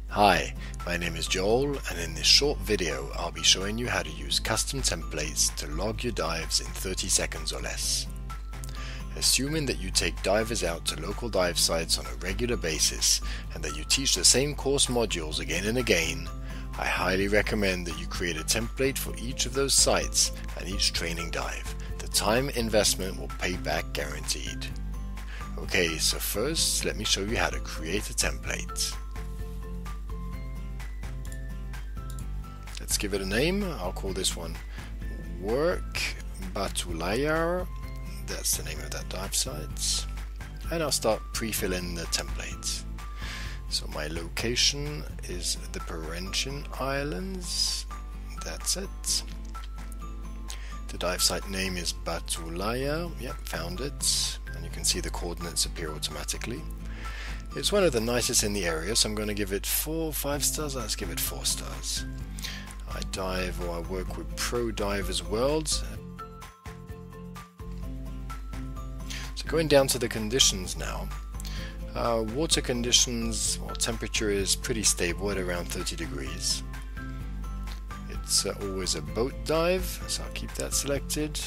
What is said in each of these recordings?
Hi, my name is Joel, and in this short video I'll be showing you how to use custom templates to log your dives in 30 seconds or less. Assuming that you take divers out to local dive sites on a regular basis and that you teach the same course modules again and again, I highly recommend that you create a template for each of those sites and each training dive. The time investment will pay back guaranteed. Okay, so first let me show you how to create a template. Let's give it a name. I'll call this one Work Batulayar. That's the name of that dive site. And I'll start pre-filling the template. So my location is the Parentian Islands. That's it. The dive site name is Batulaya. Yep, found it. And you can see the coordinates appear automatically. It's one of the nicest in the area, so I'm going to give it 4 or 5 stars. Let's give it 4 stars. I dive or I work with Pro Divers World. So going down to the conditions now. Water conditions or temperature is pretty stable at around 30 degrees. It's always a boat dive, so I'll keep that selected.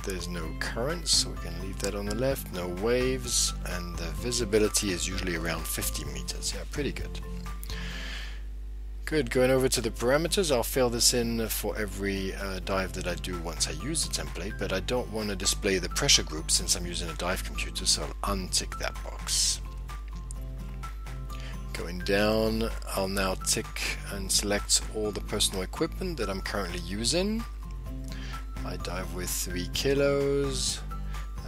There's no currents, so we can leave that on the left. No waves, and the visibility is usually around 50 meters. Yeah, pretty good. Good, going over to the parameters, I'll fill this in for every dive that I do once I use the template, but I don't want to display the pressure group since I'm using a dive computer, so I'll untick that box. Going down, I'll now tick and select all the personal equipment that I'm currently using. I dive with 3 kilos,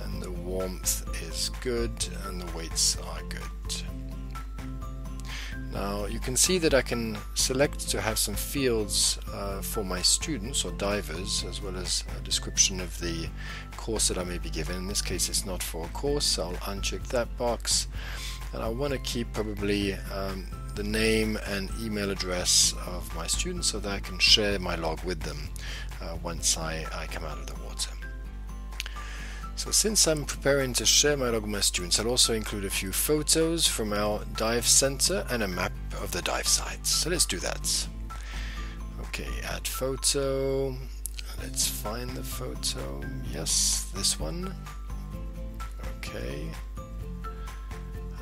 and the warmth is good, and the weights are good. Now you can see that I can select to have some fields for my students or divers, as well as a description of the course that I may be given. In this case it's not for a course, so I'll uncheck that box, and I want to keep probably the name and email address of my students so that I can share my log with them once I come out of the water. So since I'm preparing to share my log with my students, I'll also include a few photos from our dive center and a map of the dive sites. So let's do that. Okay, add photo. Let's find the photo. Yes, this one. Okay.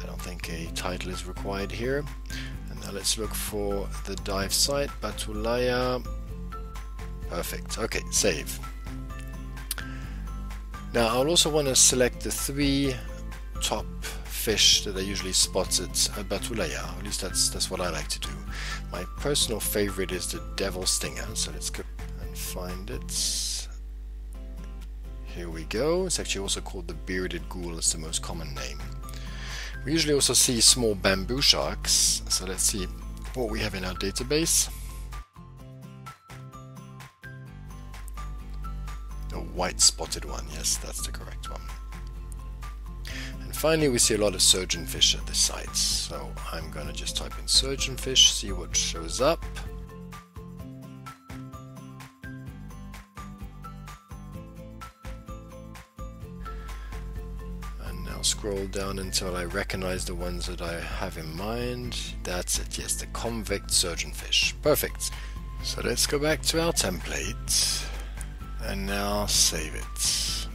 I don't think a title is required here. And now let's look for the dive site, Batulaya. Perfect. Okay, save. Now I'll also want to select the 3 top fish that I usually spot at Batulaya. At least that's what I like to do. My personal favorite is the devil stinger, so let's go and find it. Here we go. It's actually also called the bearded ghoul. It's the most common name. We usually also see small bamboo sharks, so let's see what we have in our database. A white spotted one, yes, that's the correct one. And finally we see a lot of surgeonfish at this site, so I'm going to just type in surgeonfish, see what shows up. And now scroll down until I recognize the ones that I have in mind. That's it, yes, the convict surgeonfish. Perfect. So let's go back to our template. And now save it.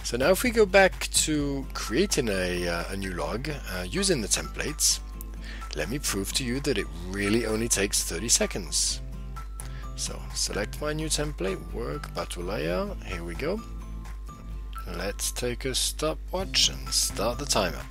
So now if we go back to creating a new log using the templates, let me prove to you that it really only takes 30 seconds. So select my new template, Work Batulaya. Here we go. Let's take a stopwatch and start the timer.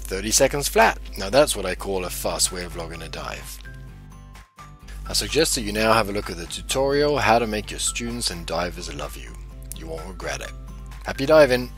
"30 seconds flat." Now that's what I call a fast way of logging a dive. I suggest that you now have a look at the tutorial how to make your students and divers love you. You won't regret it. Happy diving!